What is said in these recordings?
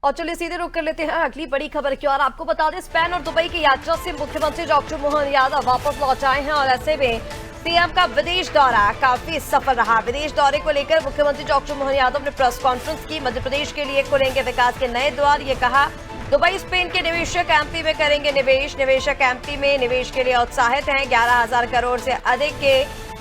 और चलिए सीधे रुक कर लेते हैं अगली बड़ी खबर की और आपको बता दें स्पेन और दुबई की यात्रा से मुख्यमंत्री डॉक्टर मोहन यादव वापस लौट आए हैं और ऐसे में सीएम का विदेश दौरा काफी सफल रहा। विदेश दौरे को लेकर मुख्यमंत्री डॉक्टर मोहन यादव ने प्रेस कॉन्फ्रेंस की। मध्य प्रदेश के लिए खुलेंगे विकास के नए द्वार, ये कहा। दुबई स्पेन के निवेशक एमपी में करेंगे निवेश। निवेशक एमपी में निवेश के लिए उत्साहित हैं। 11,000 करोड़ से अधिक के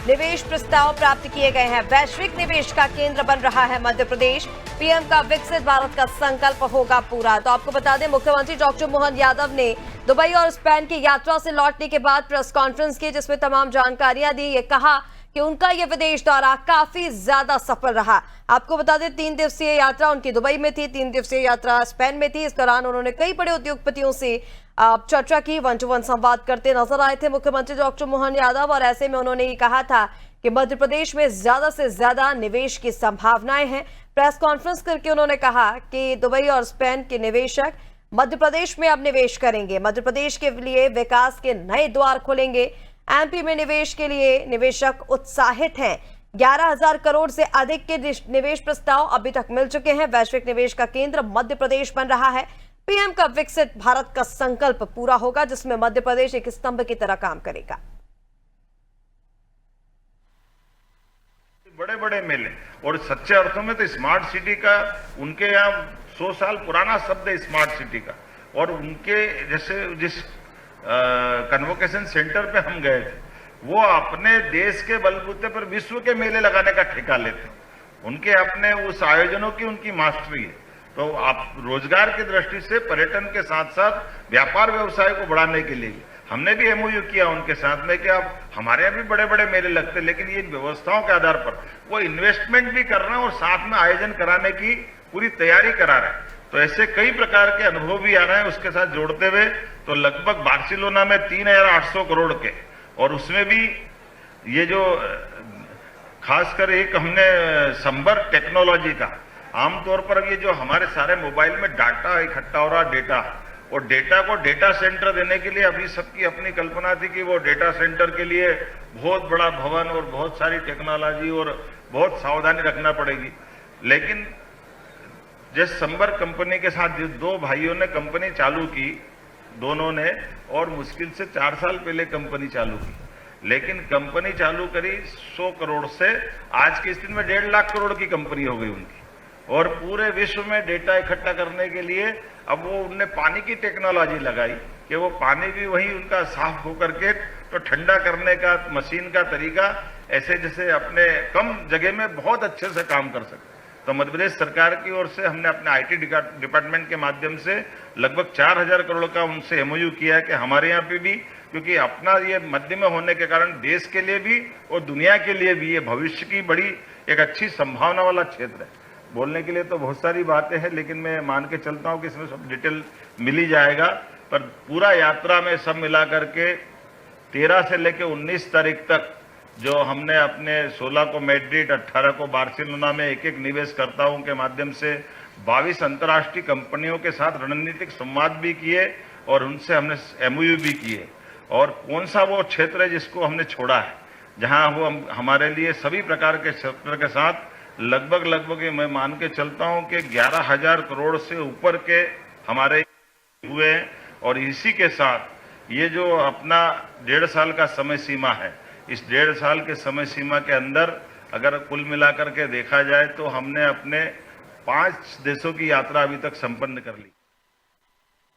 निवेश प्रस्ताव प्राप्त किए गए हैं। वैश्विक निवेश का केंद्र बन रहा है मध्य प्रदेश। पीएम का विकसित भारत का संकल्प होगा पूरा। तो आपको बता दें मुख्यमंत्री डॉक्टर मोहन यादव ने दुबई और स्पेन की यात्रा से लौटने के बाद प्रेस कॉन्फ्रेंस की, जिसमें तमाम जानकारियां दी। ये कहा कि उनका ये विदेश दौरा काफी ज्यादा सफल रहा। आपको बता दें 3 दिवसीय यात्रा उनकी दुबई में थी, 3 दिवसीय यात्रा स्पेन में थी। इस दौरान उन्होंने कई बड़े उद्योगपतियों से चर्चा की, 1-to-1 संवाद करते नजर आए थे मुख्यमंत्री डॉक्टर मोहन यादव। और ऐसे में उन्होंने ये कहा था कि मध्य प्रदेश में ज्यादा से ज्यादा निवेश की संभावनाएं हैं। प्रेस कॉन्फ्रेंस करके उन्होंने कहा कि दुबई और स्पेन के निवेशक मध्य प्रदेश में अब निवेश करेंगे। मध्य प्रदेश के लिए विकास के नए द्वार खुलेंगे। एमपी में निवेश के लिए निवेशक उत्साहित हैं। 11,000 करोड़ से अधिक के निवेश प्रस्ताव अभी तक मिल चुके हैं। वैश्विक निवेश का केंद्र मध्य प्रदेश बन रहा है। पीएम का विकसित भारत का संकल्प पूरा होगा, जिसमें मध्य प्रदेश एक स्तंभ की तरह काम करेगा। बड़े बड़े मेले और सच्चे अर्थों में तो स्मार्ट सिटी का उनके यहाँ 100 साल पुराना शब्द है स्मार्ट सिटी का। और उनके जैसे जिस कन्वोकेशन सेंटर पे हम गए थे, वो अपने देश के बलबूते पर विश्व के मेले लगाने का ठेका लेते हैं। उनके अपने उस आयोजनों की उनकी मास्टरी है। तो आप रोजगार की दृष्टि से पर्यटन के साथ साथ व्यापार व्यवसाय को बढ़ाने के लिए हमने भी एमओयू किया उनके साथ में कि अब हमारे यहाँ भी बड़े बड़े मेले लगते हैं, लेकिन ये व्यवस्थाओं के आधार पर वो इन्वेस्टमेंट भी कर रहे हैं और साथ में आयोजन कराने की पूरी तैयारी करा रहे हैं। तो ऐसे कई प्रकार के अनुभव भी आ रहे हैं उसके साथ जोड़ते हुए। तो लगभग बार्सिलोना में 3,800 करोड़ के, और उसमें भी ये जो खासकर एक हमने संबर टेक्नोलॉजी का, आमतौर पर ये जो हमारे सारे मोबाइल में डाटा इकट्ठा हो रहा डेटा, और डेटा को डेटा सेंटर देने के लिए अभी सबकी अपनी कल्पना थी कि वो डेटा सेंटर के लिए बहुत बड़ा भवन और बहुत सारी टेक्नोलॉजी और बहुत सावधानी रखना पड़ेगी। लेकिन जिस संबर कंपनी के साथ जिस 2 भाइयों ने कंपनी चालू की, दोनों ने, और मुश्किल से 4 साल पहले कंपनी चालू की, लेकिन कंपनी चालू करी 100 करोड़ से, आज की स्थिति में 1.5 लाख करोड़ की कंपनी हो गई उनकी। और पूरे विश्व में डेटा इकट्ठा करने के लिए अब वो उनने पानी की टेक्नोलॉजी लगाई कि वो पानी भी वही उनका साफ होकर के तो ठंडा करने का मशीन का तरीका ऐसे जैसे अपने कम जगह में बहुत अच्छे से काम कर सकते। तो मध्य प्रदेश सरकार की ओर से हमने अपने आईटी डिपार्टमेंट के माध्यम से लगभग 4,000 करोड़ का उनसे एमओयू किया है कि हमारे यहाँ पे भी, क्योंकि अपना ये मध्य में होने के कारण देश के लिए भी और दुनिया के लिए भी ये भविष्य की बड़ी एक अच्छी संभावना वाला क्षेत्र है। बोलने के लिए तो बहुत सारी बातें हैं, लेकिन मैं मान के चलता हूँ कि इसमें सब डिटेल मिल ही जाएगा। पर पूरा यात्रा में सब मिला करके 13 से लेकर 19 तारीख तक जो हमने अपने 16 को मैड्रिड, 18 को बार्सिलोना में एक निवेशकर्ताओं के माध्यम से 22 अंतर्राष्ट्रीय कंपनियों के साथ रणनीतिक संवाद भी किए और उनसे हमने एमओयू भी किए। और कौन सा वो क्षेत्र है जिसको हमने छोड़ा है, जहां वो हमारे लिए सभी प्रकार के सेक्टर के साथ लगभग मैं मान के चलता हूं कि 11,000 करोड़ से ऊपर के हमारे हुए हैं। और इसी के साथ ये जो अपना 1.5 साल का समय सीमा है, इस 1.5 साल के समय सीमा के अंदर अगर कुल मिलाकर के देखा जाए तो हमने अपने 5 देशों की यात्रा अभी तक संपन्न कर ली।